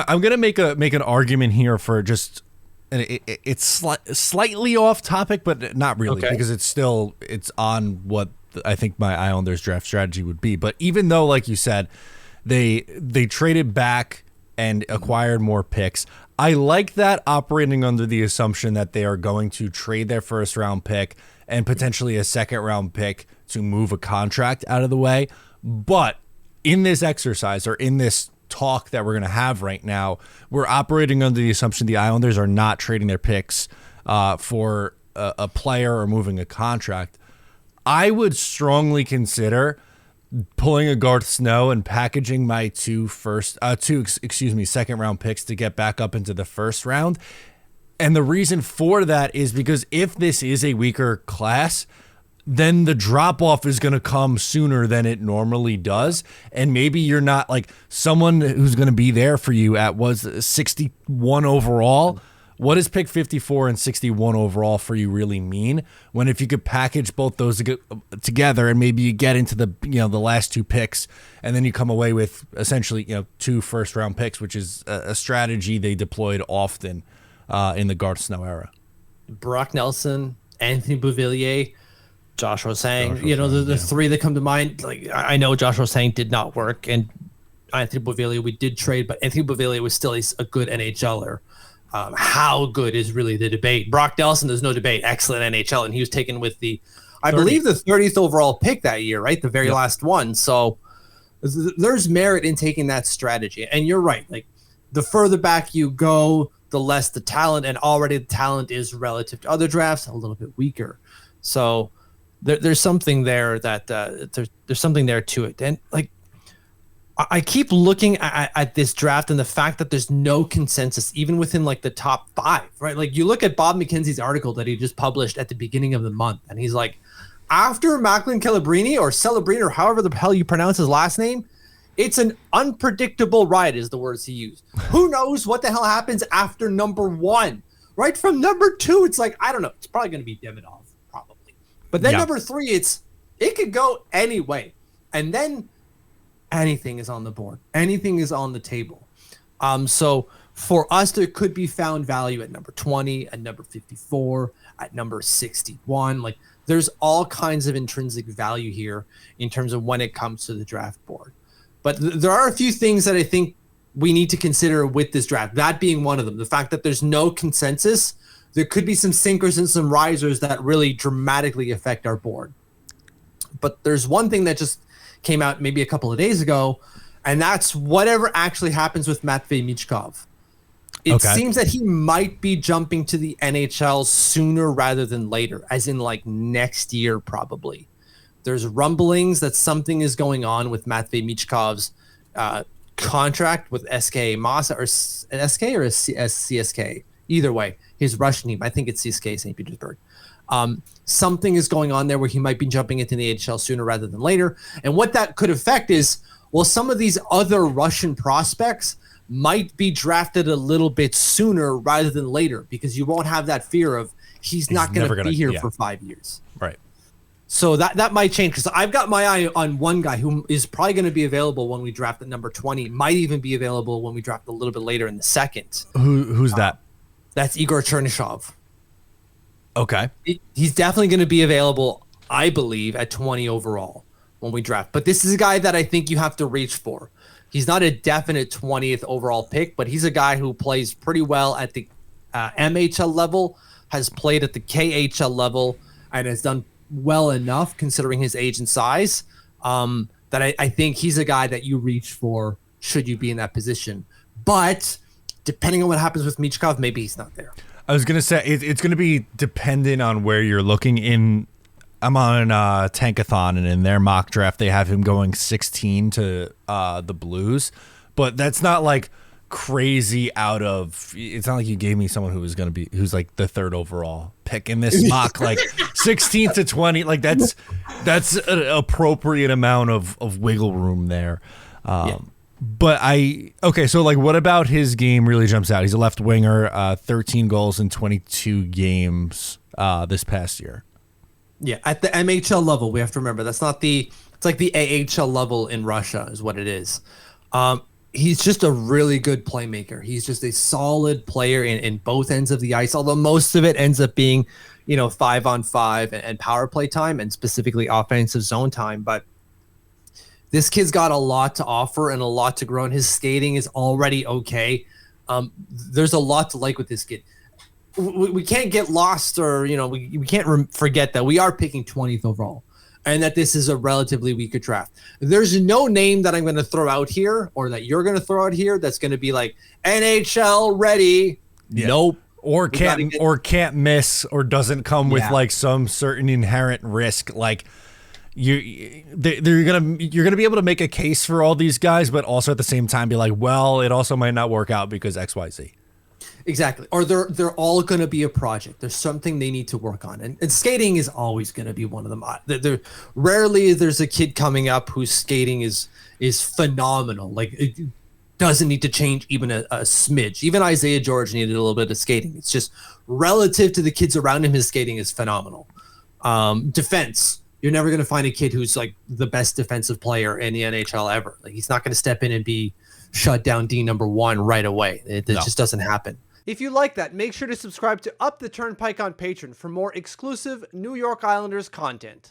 I'm gonna make an argument here for just, and it's slightly off topic, but not really, because it's on what I think my Islanders draft strategy would be. But even though, like you said, they traded back and acquired more picks, I like that, operating under the assumption that they are going to trade their first round pick and potentially a second round pick to move a contract out of the way. But in this exercise, or in this talk that we're going to have right now, we're operating under the assumption the Islanders are not trading their picks for a player or moving a contract. I would strongly consider pulling a Garth Snow and packaging my two second round picks to get back up into the first round. And the reason for that is because if this is a weaker class, then the drop off is going to come sooner than it normally does. And maybe you're not like someone who's going to be there for you at 61 overall. What does pick 54 and 61 overall for you really mean? When if you could package both those together and maybe you get into the last two picks, and then you come away with essentially two first round picks, which is a strategy they deployed often in the Garth Snow era. Brock Nelson, Anthony Beauvillier, Josh Ho-Sang, the three that come to mind. Like, I know Josh Ho-Sang did not work, and Anthony Beauvillier we did trade, but Anthony Beauvillier was still a good NHLer. How good is really the debate? Brock Nelson, there's no debate. Excellent NHL, and he was taken with I believe the 30th overall pick that year, right? The very last one. So there's merit in taking that strategy. And you're right. Like, the further back you go, the less the talent, and already the talent is relative to other drafts a little bit weaker. So there's something there that there's something there to it. And like, I keep looking at this draft and the fact that there's no consensus even within like the top 5, right? Like, you look at Bob McKenzie's article that he just published at the beginning of the month, and he's like, after Macklin Celebrini or Celebrini or however the hell you pronounce his last name, it's an unpredictable ride is the words he used. Who knows what the hell happens after number 1, right? From number 2, it's like, I don't know. It's probably going to be Demidov, probably. But then number 3, it could go any way. And then anything is on the board. Anything is on the table. So for us, there could be found value at number 20, at number 54, at number 61. Like, there's all kinds of intrinsic value here in terms of when it comes to the draft board. But there are a few things that I think we need to consider with this draft, that being one of them. The fact that there's no consensus, there could be some sinkers and some risers that really dramatically affect our board. But there's one thing that just came out maybe a couple of days ago, and that's whatever actually happens with Matvei Michkov. It seems that he might be jumping to the NHL sooner rather than later, as in like next year probably. There's rumblings that something is going on with Matvei Michkov's contract with SK Moscow, or SK or CSK. Either way, his Russian team, I think it's CSK St. Petersburg. Something is going on there where he might be jumping into the NHL sooner rather than later. And what that could affect is, well, some of these other Russian prospects might be drafted a little bit sooner rather than later, because you won't have that fear of he's not going to be here for 5 years. Right. So that might change, because I've got my eye on one guy who is probably going to be available when we draft at number 20, might even be available when we draft a little bit later in the second. Who's that? That's Igor Chernyshov. Okay. He's definitely going to be available, I believe, at 20 overall when we draft. But this is a guy that I think you have to reach for. He's not a definite 20th overall pick, but he's a guy who plays pretty well at the MHL level, has played at the KHL level, and has done well enough considering his age and size that I think he's a guy that you reach for should you be in that position. But depending on what happens with Michkov, maybe he's not there. I was going to say it's going to be dependent on where you're looking. I'm on Tankathon, and in their mock draft, they have him going 16 to the Blues. But that's not like crazy out of, it's not like you gave me someone who's like the 3rd overall pick in this mock, like 16 to 20. Like that's an appropriate amount of wiggle room there. But so like, what about his game really jumps out? He's a left winger, 13 goals in 22 games this past year. Yeah, at the MHL level, we have to remember it's like the AHL level in Russia is what it is. he's just a really good playmaker. He's just a solid player in both ends of the ice, although most of it ends up being, 5-on-5 and power play time, and specifically offensive zone time. But this kid's got a lot to offer and a lot to grow, and his skating is already okay. There's a lot to like with this kid. We can't get lost, or we can't forget that we are picking 20th overall, and that this is a relatively weaker draft. There's no name that I'm going to throw out here, or that you're going to throw out here, that's going to be like NHL ready. Yeah. Nope. Or can't miss, or doesn't come with like some certain inherent risk. Like you're gonna be able to make a case for all these guys, but also at the same time be like, well, it also might not work out because XYZ. Exactly. Or they're all going to be a project. There's something they need to work on. And skating is always going to be one of them. Rarely there's a kid coming up whose skating is phenomenal. Like, it doesn't need to change even a smidge. Even Isaiah George needed a little bit of skating. It's just relative to the kids around him, his skating is phenomenal. Defense. You're never going to find a kid who's like the best defensive player in the NHL ever. Like, he's not going to step in and be shut down D number 1 right away. It just doesn't happen. If you like that, make sure to subscribe to Up the Turnpike on Patreon for more exclusive New York Islanders content.